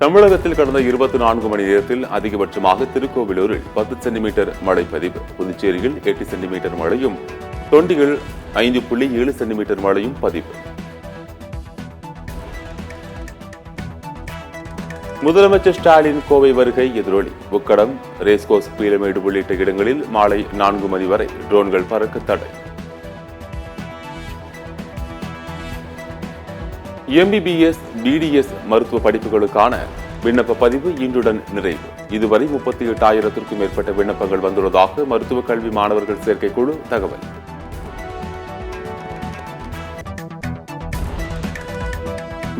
தமிழகத்தில் கடந்த 24 மணி நேரத்தில் அதிகபட்சமாக திருக்கோவிலூரில் 10 சென்டிமீட்டர் மழை பதிவு, புதுச்சேரியில் 8 சென்டிமீட்டர் மழையும், தொண்டியில் 5.7 சென்டிமீட்டர் மழையும் பதிவு. முதலமைச்சர் ஸ்டாலின் கோவை வருகை எதிரொலி. உக்கடம், ரேஸ்கோர்ஸ், பீளமேடு உள்ளிட்ட இடங்களில் மாலை 4 மணி வரை ட்ரோன்கள் பறக்க தடை. MBBS, BDS மருத்துவ படிப்புகளுக்கான விண்ணப்ப பதிவு இன்றுடன் நிறைவு. இதுவரை 38,000க்கும் மேற்பட்ட விண்ணப்பங்கள் வந்துள்ளதாக மருத்துவக் கல்வி மாணவர்கள் சேர்க்கை குழு தகவல்.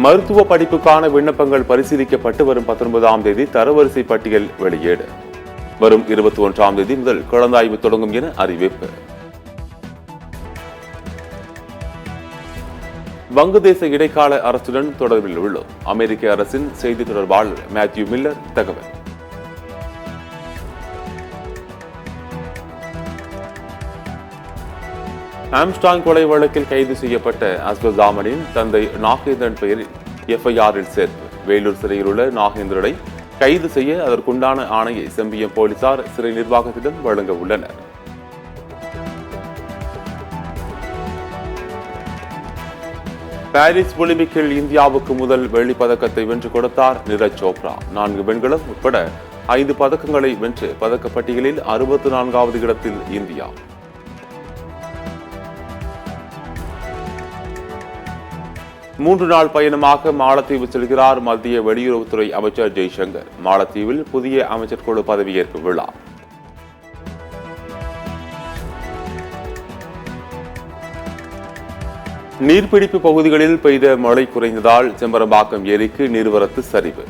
மருத்துவ படிப்புக்கான விண்ணப்பங்கள் பரிசீலிக்கப்பட்டு வரும் 19ஆம் தேதி தரவரிசை பட்டியல் வெளியீடு. வரும் 21ஆம் தேதி முதல் கலந்தாய்வு தொடங்கும் என அறிவிப்பு. வங்கதேச இடைக்கால அரசுடன் தொடர்பில் உள்ளோம். அமெரிக்க அரசின் செய்தி தொடர்பாளர் மேத்யூ மில்லர் தகவல். ஆம்ஸ்டாங் கொலை வழக்கில் கைது செய்யப்பட்ட அஸ்வசாமனின் தந்தை நாகேந்திரன் பெயரில் FIR-இல் சேர்ப்பு. வேலூர் சிறையில் உள்ள நாகேந்திரனை கைது செய்ய அதற்குண்டான ஆணையை செம்பியம் போலீசார் சிறை நிர்வாகத்திடம் வழங்க உள்ளனர். பாரிஸ் ஒலிம்பிக்கில் இந்தியாவுக்கு முதல் வெள்ளிப் பதக்கத்தை வென்று கொடுத்தார் நீரஜ் சோப்ரா. 4 பெண்களும் உட்பட 5 பதக்கங்களை வென்று பதக்கப்பட்டியலில் 64வது இடத்தில் இந்தியா. மூன்று நாள் பயணமாக மாலத்தீவு செல்கிறார் மத்திய வெளியுறவுத்துறை அமைச்சர் ஜெய்சங்கர். மாலத்தீவில் புதிய அமைச்சர் குழு பதவியேற்பு விழா. நீர்பிடிப்பு பகுதிகளில் பெய்த மழை குறைந்ததால் செம்பரம்பாக்கம் ஏரிக்கு நீர்வரத்து சரிவு.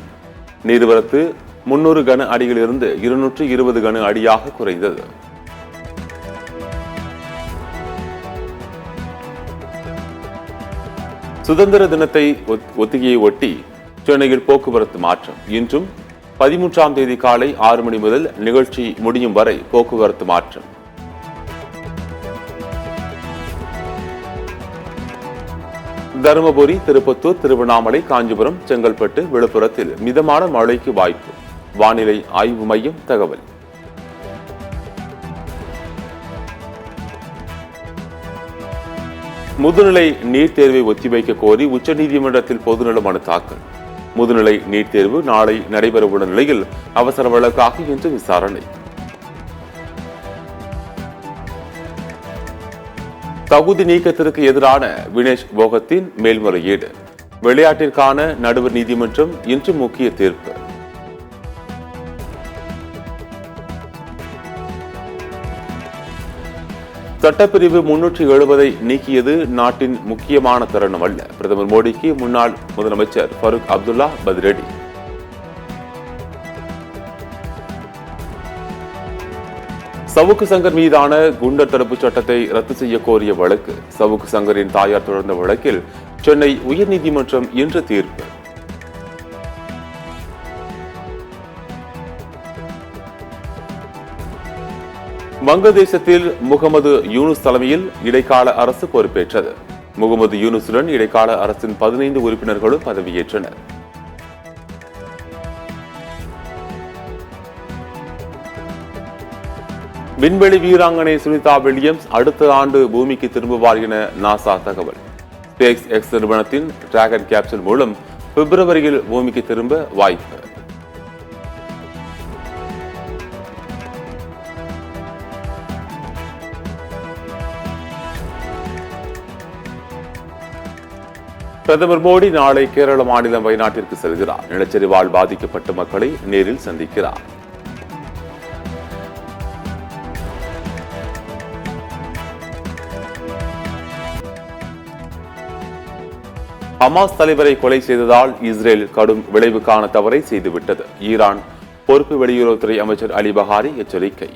நீர்வரத்து 300 கன அடியிலிருந்து 220 கன அடியாக குறைந்தது. சுதந்திர தினத்தை ஒத்திகையை ஒட்டி சென்னையில் போக்குவரத்து மாற்றம். இன்றும் 13ஆம் தேதி காலை 6 மணி முதல் நிகழ்ச்சி முடியும் வரை போக்குவரத்து மாற்றம். தருமபுரி, திருப்பத்தூர், திருவண்ணாமலை, காஞ்சிபுரம், செங்கல்பட்டு, விழுப்புரத்தில் மிதமான மழைக்கு வாய்ப்பு. வானிலை ஆய்வு மையம் தகவல். முதுநிலை நீட் தேர்வை ஒத்திவைக்க கோரி உச்சநீதிமன்றத்தில் பொதுநல மனு தாக்கல். முதுநிலை நீட் தேர்வு நாளை நடைபெறவுள்ள நிலையில் அவசர வழக்காக இன்று விசாரணை. தகுதி நீக்கத்திற்கு எதிரான வினேஷ் போகத்தின் மேல்முறையீடு. விளையாட்டிற்கான நடுவர் நீதிமன்றம் இன்று முக்கிய தீர்ப்பு. சட்டப்பிரிவு 370 நீக்கியது நாட்டின் முக்கியமான தருணம் அல்ல. பிரதமர் மோடிக்கு முன்னாள் முதலமைச்சர் ஃபருக் அப்துல்லா பதிலடி. சவுக்கு சங்கர் மீதான குண்டர் தடுப்பு சட்டத்தை ரத்து செய்ய கோரிய வழக்கு. சவுக்கு சங்கரின் தாயார் தொடர்ந்த வழக்கில் சென்னை உயர்நீதிமன்றம் இன்று தீர்ப்பு. வங்கதேசத்தில் முகமது யூனுஸ் தலைமையில் இடைக்கால அரசு பொறுப்பேற்றது. முகமது யூனுசுடன் இடைக்கால அரசின் 15 உறுப்பினர்களும் பதவியேற்றனர். விண்வெளி வீராங்கனை சுனிதா வில்லியம்ஸ் அடுத்த ஆண்டு பூமிக்கு திரும்புவார் என நாசா தகவல். ஸ்பேஸ் எக்ஸ் நிறுவனத்தின் டிராகன் கேப்சூல் மூலம் பிப்ரவரியில் பூமிக்கு திரும்ப வாய்ப்பு. பிரதமர் மோடி நாளை கேரள மாநிலம் வயநாட்டிற்கு செல்கிறார். நிலச்சரிவால் பாதிக்கப்பட்ட மக்களை நேரில் சந்திக்கிறார். ஹமாஸ் தலைவரை கொலை செய்ததால் இஸ்ரேல் கடும் விளைவுக்கான தவறை செய்துவிட்டது. ஈரான் பொறுப்பு வெளியுறவுத்துறை அமைச்சர் அலி பஹாரி எச்சரிக்கை.